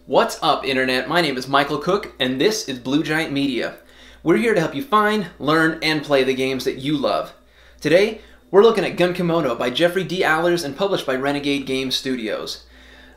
What's up, Internet? My name is Michael Cook, and this is Blue Giant Media. We're here to help you find, learn, and play the games that you love. Today, we're looking at Gunkimono by Jeffrey D. Allers and published by Renegade Game Studios.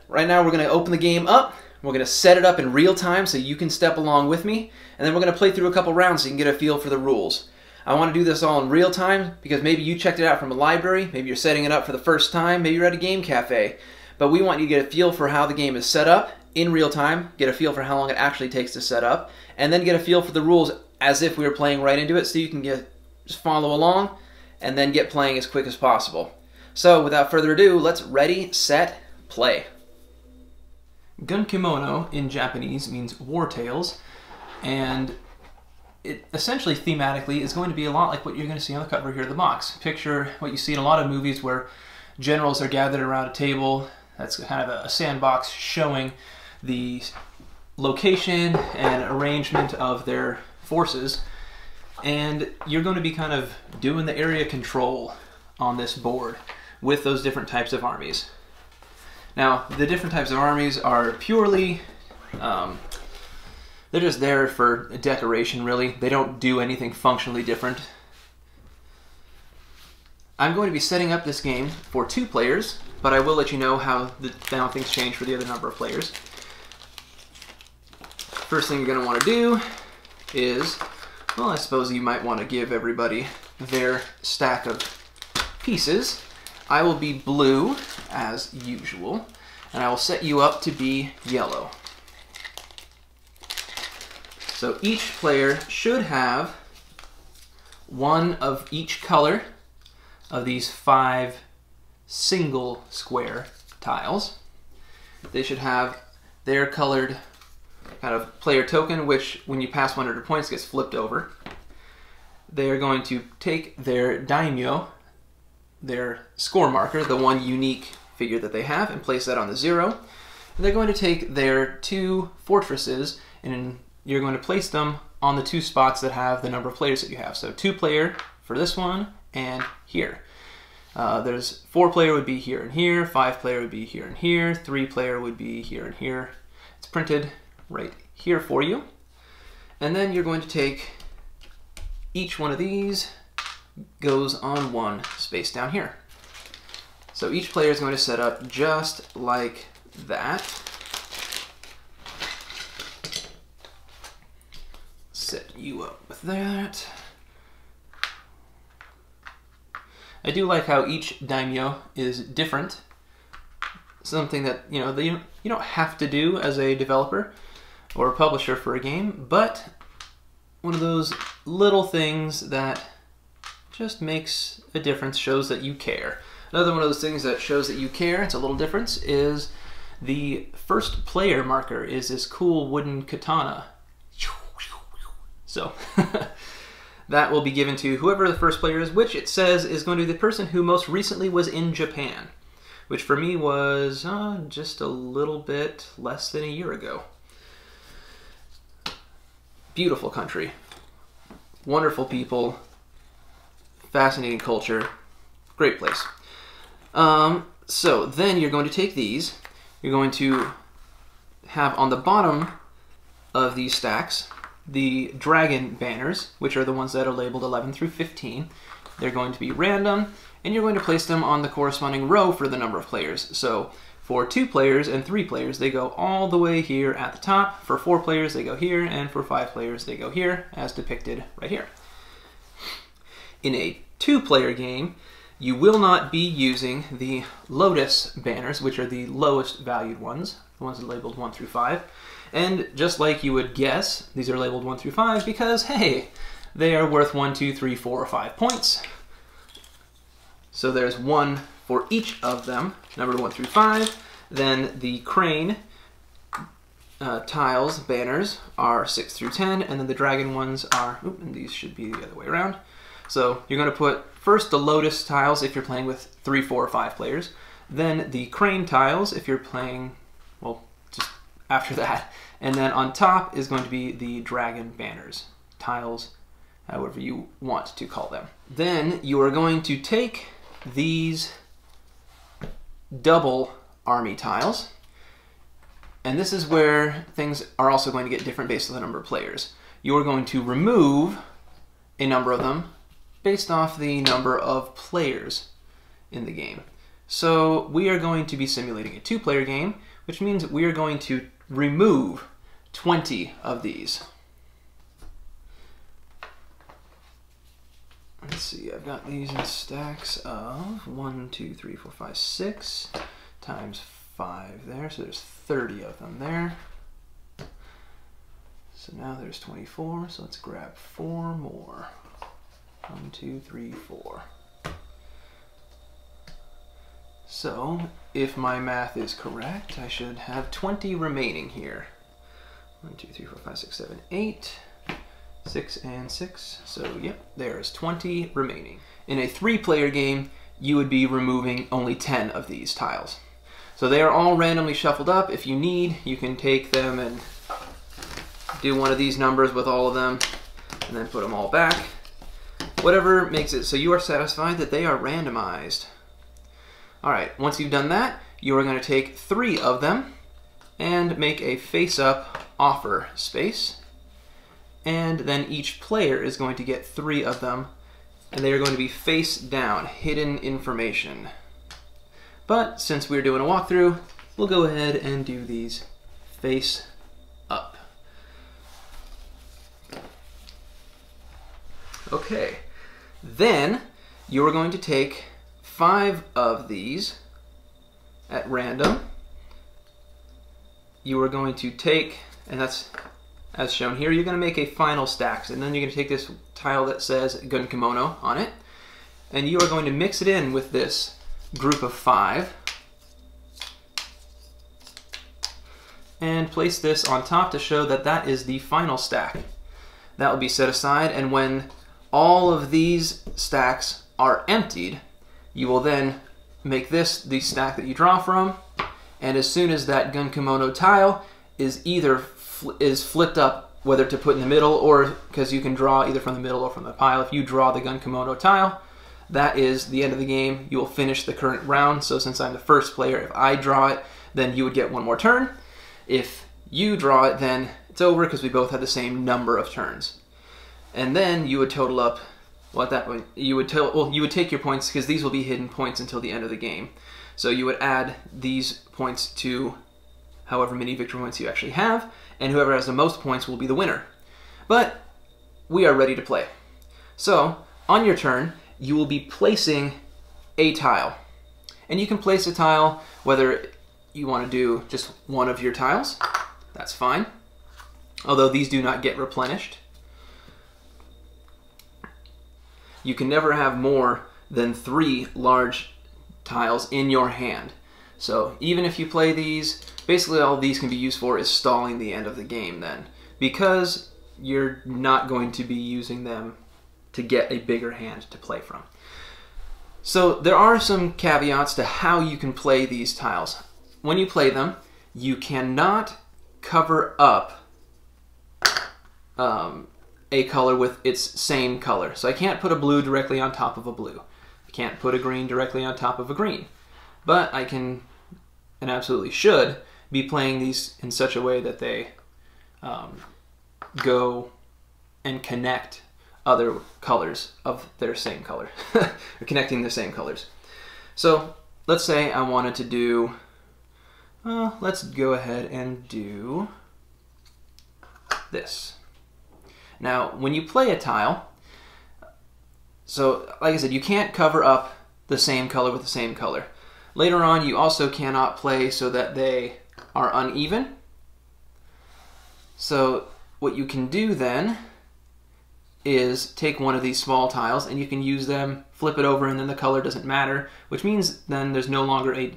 Right now, we're going to open the game up. We're going to set it up in real time so you can step along with me, and then we're going to play through a couple rounds so you can get a feel for the rules. I want to do this all in real time because maybe you checked it out from a library, maybe you're setting it up for the first time, maybe you're at a game cafe. But we want you to get a feel for how the game is set up in real time, get a feel for how long it actually takes to set up, and then get a feel for the rules as if we were playing right into it so you can just follow along and then get playing as quick as possible. So without further ado, let's ready, set, play. Gunkimono in Japanese means war tales, and it essentially thematically is going to be a lot like what you're going to see on the cover here of the box. Picture what you see in a lot of movies where generals are gathered around a table. That's kind of a sandbox showing the location and arrangement of their forces, and you're going to be kind of doing the area control on this board with those different types of armies. Now, the different types of armies are purely, they're just there for decoration, really. They don't do anything functionally different. I'm going to be setting up this game for 2 players, but I will let you know how things change for the other number of players. First thing you're going to want to do is, well, I suppose you might want to give everybody their stack of pieces. I will be blue, as usual, and I will set you up to be yellow. So each player should have one of each color of these 5 single square tiles. They should have their colored kind of player token, which when you pass 100 points gets flipped over. They are going to take their daimyo, their score marker, the one unique figure that they have, and place that on the 0. And they're going to take their 2 fortresses and you're going to place them on the 2 spots that have the number of players that you have. So 2 player for this one and here. There's 4 player would be here and here, 5 player would be here and here, 3 player would be here and here. It's printed right here for you. And then you're going to take each one of these, goes on one space down here. So each player is going to set up just like that. Set you up with that. I do like how each daimyo is different. Something that, you know, you don't have to do as a developer or a publisher for a game, but one of those little things that just makes a difference, shows that you care. Another one of those things that shows that you care, it's a little difference, is the first player marker is this cool wooden katana. So that will be given to whoever the first player is, which it says is going to be the person who most recently was in Japan, which for me was just a little bit less than a year ago. Beautiful country, wonderful people, fascinating culture, great place. So then you're going to take these, you're going to have on the bottom of these stacks the dragon banners, which are the ones that are labeled 11 through 15. They're going to be random, and you're going to place them on the corresponding row for the number of players. So for 2 players and 3 players, they go all the way here at the top. For 4 players, they go here, and for 5 players, they go here, as depicted right here. In a 2-player game, you will not be using the lotus banners, which are the lowest valued ones, the ones that are labeled 1 through 5. And just like you would guess, these are labeled 1 through 5 because, hey, they are worth 1, 2, 3, 4, or 5 points. So there's 1 for each of them, numbered 1 through 5. Then the crane tiles, banners, are 6 through 10, and then the dragon ones are, and these should be the other way around. So you're going to put first the lotus tiles if you're playing with 3, 4, or 5 players, then the crane tiles if you're playing, well, just after that, and then on top is going to be the dragon banners, tiles, however you want to call them. Then you are going to take these double army tiles And this is where things are also going to get different based on the number of players. You're going to remove a number of them based off the number of players in the game. So we are going to be simulating a 2-player game, which means we are going to remove 20 of these. Let's see, I've got these in stacks of 1, 2, 3, 4, 5, 6 times 5 there, so there's 30 of them there. So now there's 24, so let's grab 4 more. 1, 2, 3, 4. So, if my math is correct, I should have 20 remaining here. 1, 2, 3, 4, 5, 6, 7, 8. 6 and 6. So, yep, there's 20 remaining. In a 3-player game, you would be removing only 10 of these tiles. So they are all randomly shuffled up. If you need, you can take them and do one of these numbers with all of them, and then put them all back. Whatever makes it so you are satisfied that they are randomized. Alright, once you've done that, you are going to take 3 of them and make a face-up offer space. And then each player is going to get 3 of them, and they are going to be face down, hidden information. But since we're doing a walkthrough, we'll go ahead and do these face up. Okay, then you're going to take 5 of these at random. You are going to take, and that's as shown here, you're going to make a final stack, and then you're going to take this tile that says Gunkimono on it, and you are going to mix it in with this group of 5 and place this on top to show that that is the final stack. That will be set aside, and when all of these stacks are emptied, you will then make this the stack that you draw from, and as soon as that Gunkimono tile is either flipped up, whether to put in the middle, or because you can draw either from the middle or from the pile, if you draw the Gunkimono tile, that is the end of the game. You will finish the current round. So since I'm the first player, if I draw it, then you would get 1 more turn. If you draw it, then it's over because we both had the same number of turns. And then you would total up, well, at that point, you would take your points, because these will be hidden points until the end of the game. So you would add these points to however many victory points you actually have, and whoever has the most points will be the winner. But we are ready to play. So on your turn, you will be placing a tile. And you can place a tile whether you want to do just one of your tiles. That's fine. Although these do not get replenished. You can never have more than 3 large tiles in your hand. So even if you play these, basically all these can be used for is stalling the end of the game then, because you're not going to be using them to get a bigger hand to play from. So there are some caveats to how you can play these tiles. When you play them, you cannot cover up a color with its same color. So I can't put a blue directly on top of a blue. I can't put a green directly on top of a green. But I can, and absolutely should, be playing these in such a way that they go and connect other colors of their same color, connecting the same colors. So let's say I wanted to do, let's go ahead and do this. Now, when you play a tile, so like I said, you can't cover up the same color with the same color. Later on, you also cannot play so that they are uneven. So what you can do then is take one of these small tiles and you can use them, flip it over, and then the color doesn't matter, which means then there's no longer a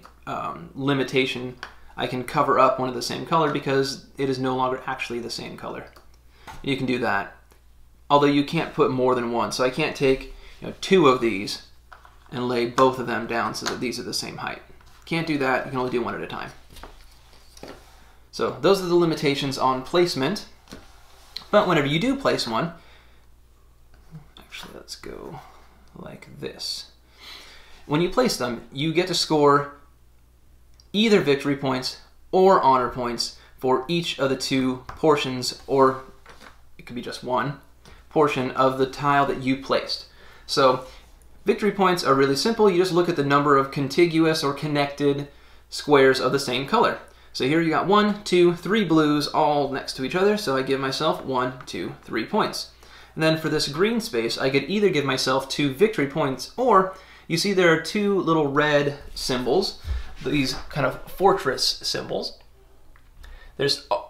limitation. I can cover up one of the same color because it is no longer actually the same color. You can do that, although you can't put more than one. So I can't take 2 of these and lay both of them down so that these are the same height. Can't do that. You can only do one at a time. So those are the limitations on placement. But whenever you do place one, actually let's go like this. When you place them, you get to score either victory points or honor points for each of the 2 portions, or it could be just 1 portion of the tile that you placed. So victory points are really simple. You just look at the number of contiguous or connected squares of the same color. So here you got 1, 2, 3 blues all next to each other, so I give myself 1, 2, 3 points. And then for this green space, I could either give myself 2 victory points, or you see there are 2 little red symbols, these kind of fortress symbols.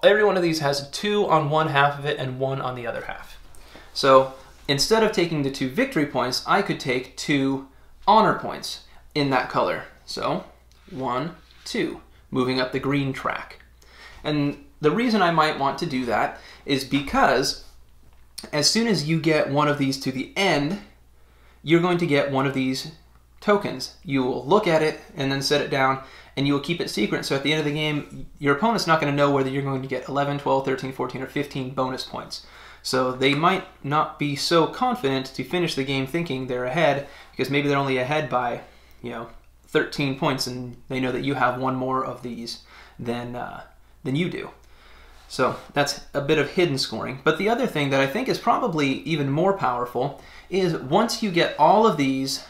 Every one of these has 2 on one half of it and 1 on the other half. So instead of taking the 2 victory points, I could take 2 honor points in that color. So 1, 2, moving up the green track. And the reason I might want to do that is because as soon as you get one of these to the end, you're going to get one of these tokens. You will look at it and then set it down, and you will keep it secret. So at the end of the game, your opponent's not going to know whether you're going to get 11, 12, 13, 14, or 15 bonus points. So they might not be so confident to finish the game thinking they're ahead, because maybe they're only ahead by, 13 points, and they know that you have 1 more of these than you do. So that's a bit of hidden scoring. But the other thing that I think is probably even more powerful is once you get all of these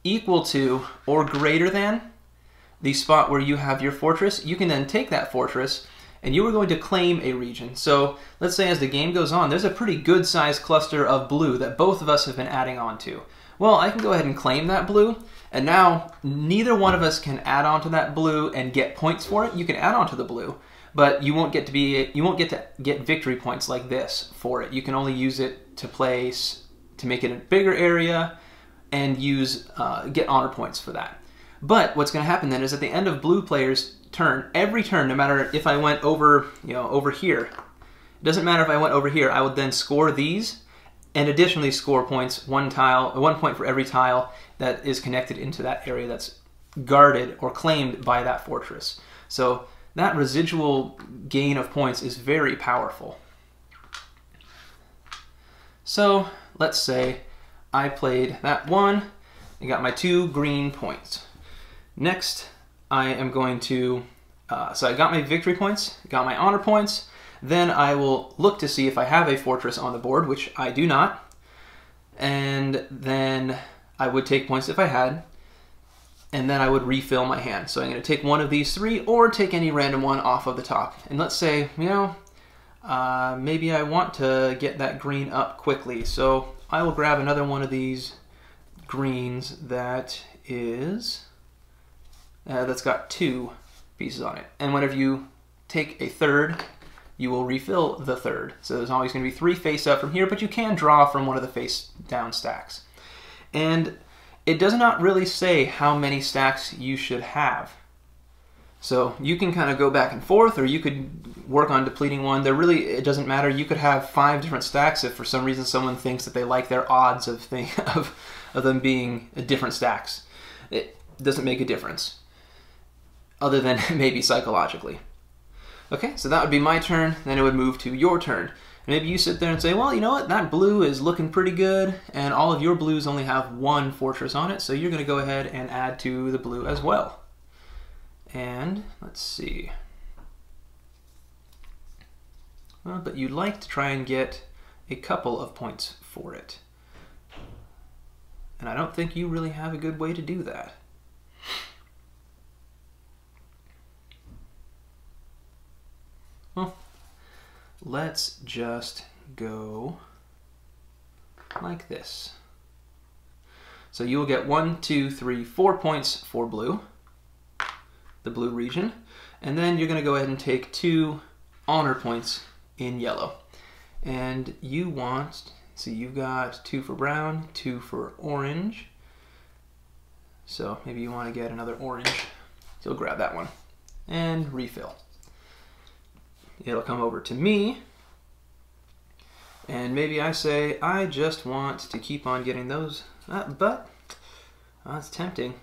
equal to or greater than the spot where you have your fortress, you can then take that fortress and you are going to claim a region. So let's say as the game goes on, there's a pretty good sized cluster of blue that both of us have been adding on to. Well, I can go ahead and claim that blue, and now neither one of us can add on to that blue and get points for it. You can add on to the blue, but you won't get to get victory points like this for it. You can only use it to place, to make it a bigger area, and get honor points for that. But what's going to happen then is at the end of blue player's turn, every turn, no matter if I went over, over here, it doesn't matter if I went over here, I would then score these and additionally score points, 1 point for every tile that is connected into that area that's guarded or claimed by that fortress. So that residual gain of points is very powerful. So let's say I played that 1 and got my 2 green points. Next, I am going to, so I got my victory points, got my honor points, then I will look to see if I have a fortress on the board, which I do not, and then I would take points if I had, and then I would refill my hand. So I'm going to take one of these 3 or take any random one off of the top. And let's say, maybe I want to get that green up quickly, so I will grab another one of these greens that is, that's got 2 pieces on it. And whenever you take a third, you will refill the third. So there's always going to be 3 face up from here, but you can draw from one of the face down stacks. And it does not really say how many stacks you should have. So you can kind of go back and forth, or you could work on depleting one. It doesn't matter. You could have 5 different stacks if for some reason someone thinks that they like their odds of them being different stacks. It doesn't make a difference, other than maybe psychologically. Okay, so that would be my turn, then it would move to your turn. And maybe you sit there and say, well, you know what, that blue is looking pretty good, and all of your blues only have 1 fortress on it, so you're going to go ahead and add to the blue as well. And, let's see. Well, but you'd like to try and get a couple of points for it. And I don't think you really have a good way to do that. Well, let's just go like this. So you will get 1, 2, 3, 4 points for blue, the blue region, and then you're going to go ahead and take 2 honor points in yellow. And you want, see, you've got 2 for brown, 2 for orange. So maybe you want to get another orange. So you'll grab that one and refill. It'll come over to me, and maybe I say, I just want to keep on getting those, but it's tempting.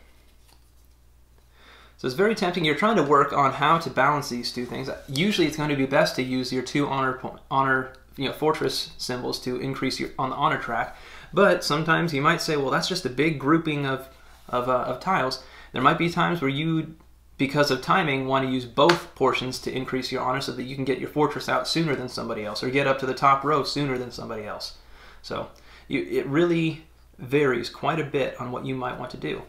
So it's very tempting. You're trying to work on how to balance these 2 things. Usually it's going to be best to use your 2 fortress symbols to increase on the honor track, but sometimes you might say, well, that's just a big grouping of tiles. There might be times where you because of timing, want to use both portions to increase your honor so that you can get your fortress out sooner than somebody else, or get up to the top row sooner than somebody else. So it really varies quite a bit on what you might want to do.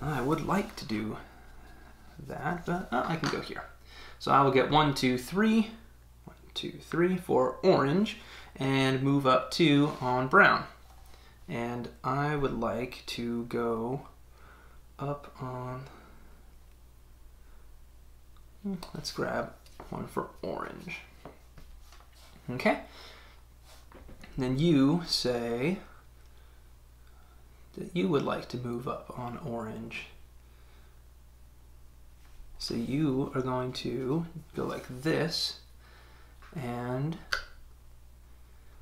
I would like to do that, but I can go here. So I will get 1, 2, 3, 1, 2, 3 for orange, and move up 2 on brown. And I would like to go up on, let's grab 1 for orange. Okay. And then you say that you would like to move up on orange. So you are going to go like this and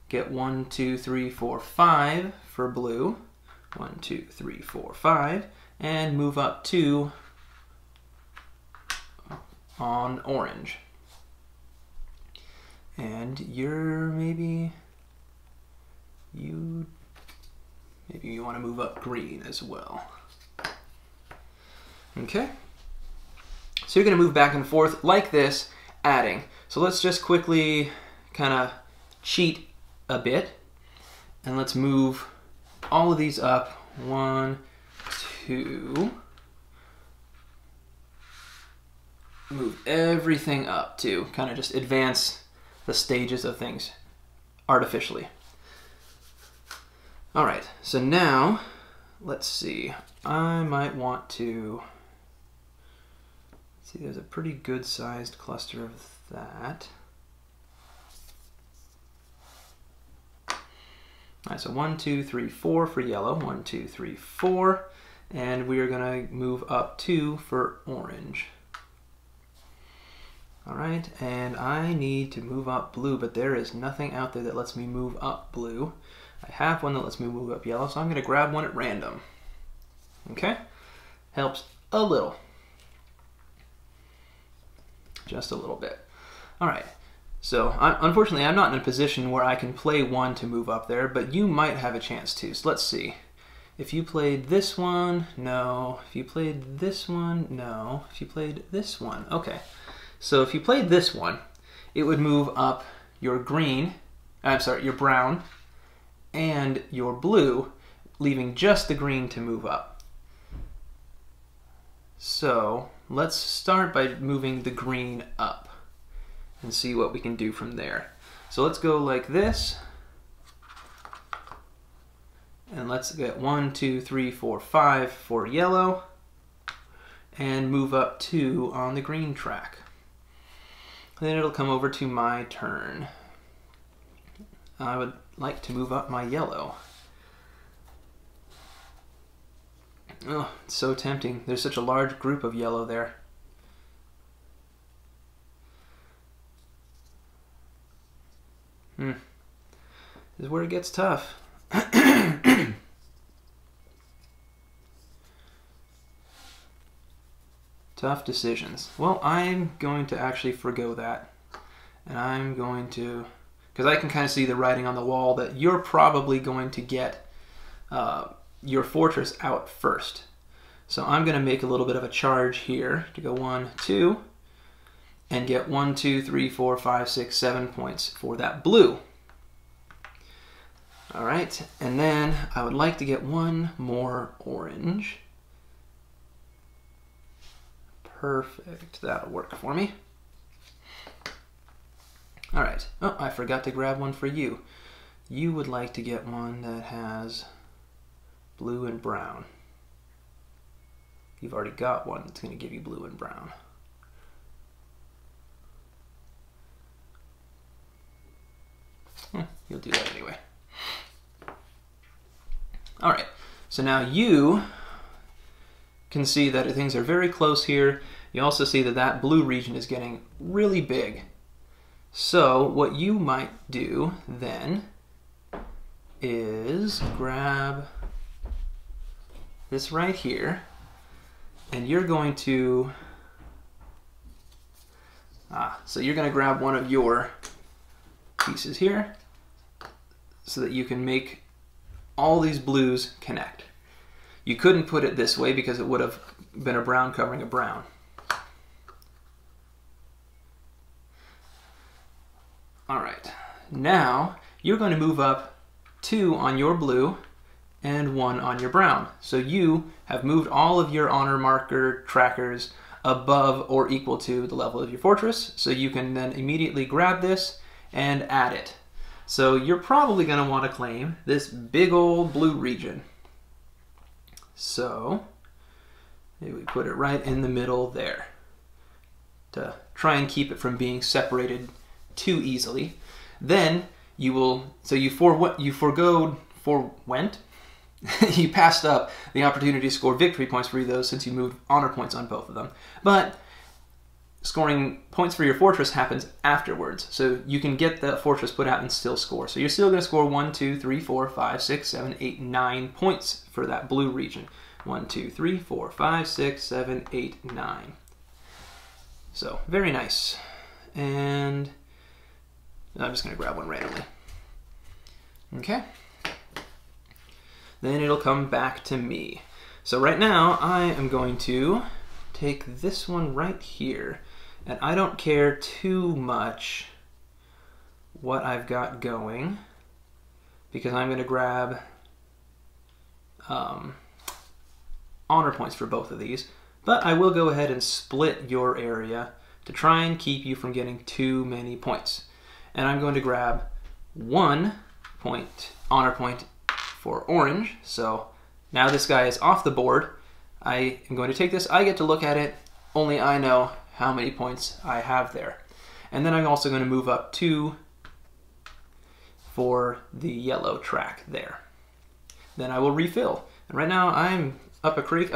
get 1, 2, 3, 4, 5 for blue. 1, 2, 3, 4, 5, and move up 2 on orange. And you're maybe you want to move up green as well. Okay. So you're going to move back and forth like this, adding. So let's just quickly kind of cheat a bit, and let's move all of these up. 1, 2. Move everything up to kind of just advance the stages of things artificially. All right, so now let's see. I might want to see, there's a pretty good sized cluster of that. All right, so 1, 2, 3, 4 for yellow. 1, 2, 3, 4. And we are going to move up 2 for orange. All right, and I need to move up blue, but there is nothing out there that lets me move up blue. I have one that lets me move up yellow, so I'm going to grab one at random. Okay? Helps a little. Just a little bit. All right. So, unfortunately, I'm not in a position where I can play one to move up there, but you might have a chance to. So let's see. If you played this one, no. If you played this one, no. If you played this one, okay. So if you played this one, it would move up your green, your brown, and your blue, leaving just the green to move up. So let's start by moving the green up and see what we can do from there. So let's go like this, and let's get 1, 2, 3, 4, 5 for yellow, and move up 2 on the green track. Then it'll come over to my turn. I would like to move up my yellow. Oh, it's so tempting. There's such a large group of yellow there. This is where it gets tough. Tough decisions. Well, I'm going to actually forgo that. And I'm going to, because I can kind of see the writing on the wall that you're probably going to get your fortress out first. So I'm going to make a little bit of a charge here to go 1, 2, and get 1, 2, 3, 4, 5, 6, 7 points for that blue. All right, and then I would like to get 1 more orange. Perfect, that'll work for me. All right, oh, I forgot to grab one for you. You would like to get one that has blue and brown. You've already got one that's going to give you blue and brown. You'll do that anyway. All right, so now you can see that things are very close here. You also see that that blue region is getting really big. So what you might do then is grab this right here, and you're going to, so you're going to grab one of your pieces here so that you can make all these blues connect. You couldn't put it this way because it would have been a brown covering a brown. All right, now you're going to move up 2 on your blue and 1 on your brown. So you have moved all of your honor marker trackers above or equal to the level of your fortress, so you can then immediately grab this and add it. So you're probably going to want to claim this big old blue region. So maybe we put it right in the middle there to try and keep it from being separated too easily. Then you will, so you you passed up the opportunity to score victory points for those since you moved honor points on both of them. But scoring points for your fortress happens afterwards, so you can get the fortress put out and still score. So you're still going to score 1, 2, 3, 4, 5, 6, 7, 8, 9 points for that blue region. 1, 2, 3, 4, 5, 6, 7, 8, 9. So very nice. And I'm just going to grab one randomly. Okay. Then it'll come back to me. So right now I am going to take this one right here, and I don't care too much what I've got going because I'm going to grab honor points for both of these, but I will go ahead and split your area to try and keep you from getting too many points. And I'm going to grab 1 point, honor point for orange. So now this guy is off the board. I am going to take this. I get to look at it. Only I know how many points I have there. And then I'm also going to move up 2 for the yellow track there. Then I will refill. And right now I'm up a creek.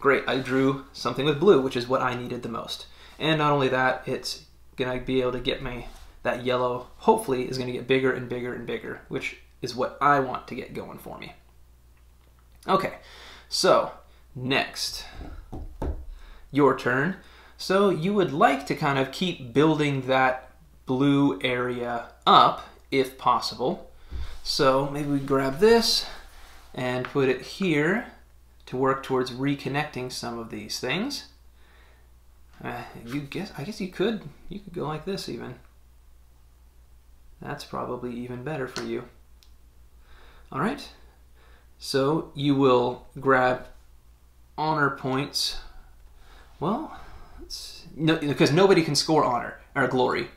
Great, I drew something with blue, which is what I needed the most. And not only that, it's going to be able to get me that yellow, hopefully, is going to get bigger and bigger and bigger, which is what I want to get going for me. Okay, so next, your turn. So you would like to kind of keep building that blue area up, if possible. So maybe we grab this and put it here to work towards reconnecting some of these things. I guess you could go like this even. That's probably even better for you. All right, so you will grab honor points. Well, no, because nobody can score honor or glory,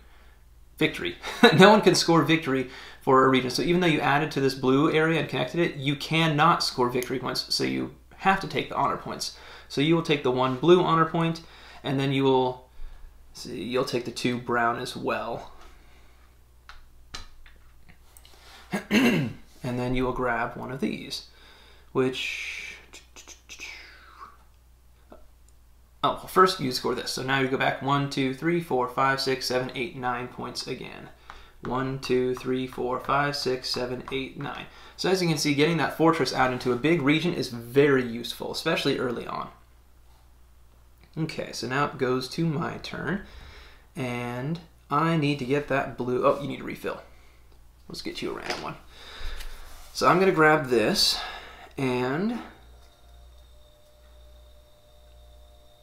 victory. No one can score victory for a region. So even though you added to this blue area and connected it, you cannot score victory points. So you have to take the honor points. So you will take the 1 blue honor point, and then you'll take the 2 brown as well. And then you will grab one of these, which, oh, well, first you score this. So now you go back 1, 2, 3, 4, 5, 6, 7, 8, 9 points again. 1, 2, 3, 4, 5, 6, 7, 8, 9. So as you can see, getting that fortress out into a big region is very useful, especially early on. Okay, so now it goes to my turn, and I need to get that blue. Oh, you need to refill. Let's get you a random one. So I'm going to grab this, and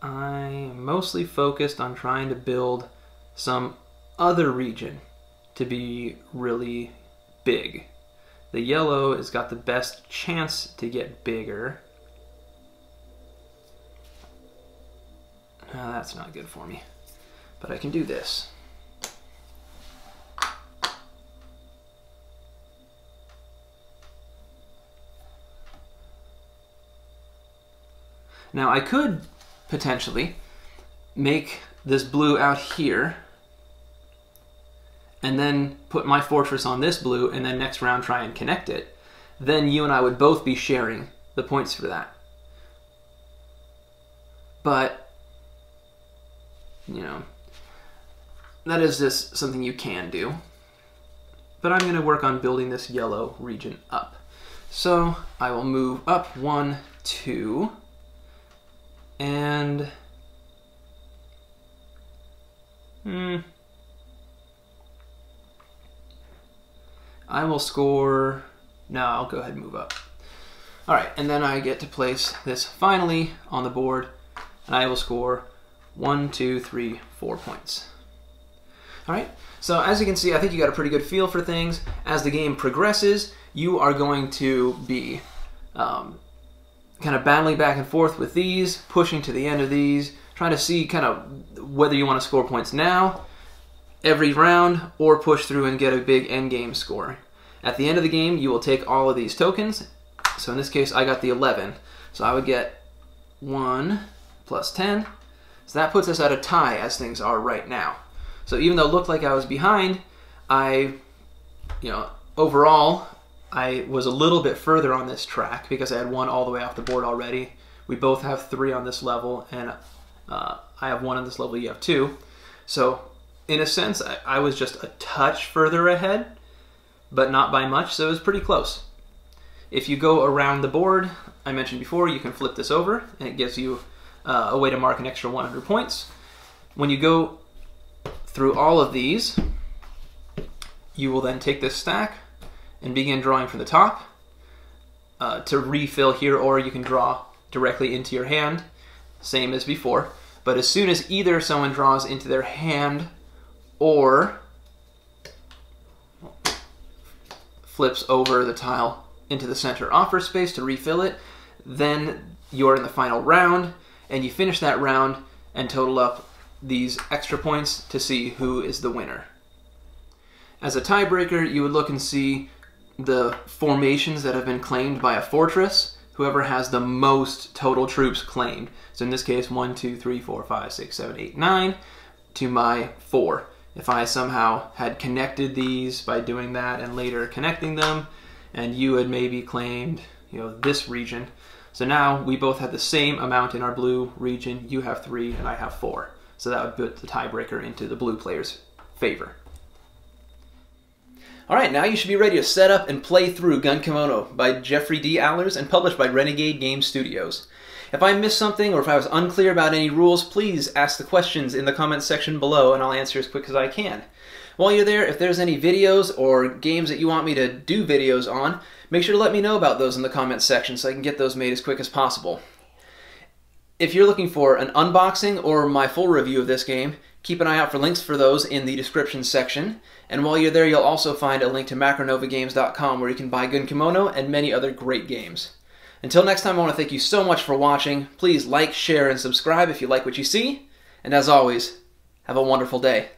I'm mostly focused on trying to build some other region to be really big. The yellow has got the best chance to get bigger. That's not good for me, but I can do this. Now I could potentially make this blue out here and then put my fortress on this blue and then next round try and connect it. Then you and I would both be sharing the points for that. But, you know, that is just something you can do. But I'm going to work on building this yellow region up. So I will move up 1, 2, and I will score. No, I'll go ahead and move up. All right, and then I get to place this finally on the board, and I will score 1, 2, 3, 4 points. All right, so as you can see, I think you got a pretty good feel for things. As the game progresses, you are going to be kind of battling back and forth with these, pushing to the end of these, trying to see kind of whether you want to score points now, every round, or push through and get a big end game score. At the end of the game, you will take all of these tokens. So in this case, I got the 11. So I would get 1 plus 10. So that puts us at a tie as things are right now. So even though it looked like I was behind, overall, I was a little bit further on this track because I had 1 all the way off the board already. We both have 3 on this level, and I have 1 on this level, you have 2. So in a sense, I was just a touch further ahead, but not by much, so it was pretty close. If you go around the board, I mentioned before, you can flip this over, and it gives you a way to mark an extra 100 points. When you go through all of these, you will then take this stack and begin drawing from the top to refill here, or you can draw directly into your hand, same as before. But as soon as either someone draws into their hand or flips over the tile into the center offer space to refill it, then you're in the final round, and you finish that round and total up these extra points to see who is the winner. As a tiebreaker, you would look and see the formations that have been claimed by a fortress, whoever has the most total troops claimed. So in this case, 1, 2, 3, 4, 5, 6, 7, 8, 9 to my 4. If I somehow had connected these by doing that and later connecting them, and you had maybe claimed, this region. So now we both have the same amount in our blue region. You have 3 and I have 4. So that would put the tiebreaker into the blue player's favor. All right, now you should be ready to set up and play through Gunkimono by Jeffrey D. Allers and published by Renegade Game Studios. If I missed something or if I was unclear about any rules, please ask the questions in the comments section below and I'll answer as quick as I can. While you're there, if there's any videos or games that you want me to do videos on, make sure to let me know about those in the comments section so I can get those made as quick as possible. If you're looking for an unboxing or my full review of this game, keep an eye out for links for those in the description section. And while you're there, you'll also find a link to macronovagames.com where you can buy Gunkimono and many other great games. Until next time, I want to thank you so much for watching. Please like, share, and subscribe if you like what you see. And as always, have a wonderful day.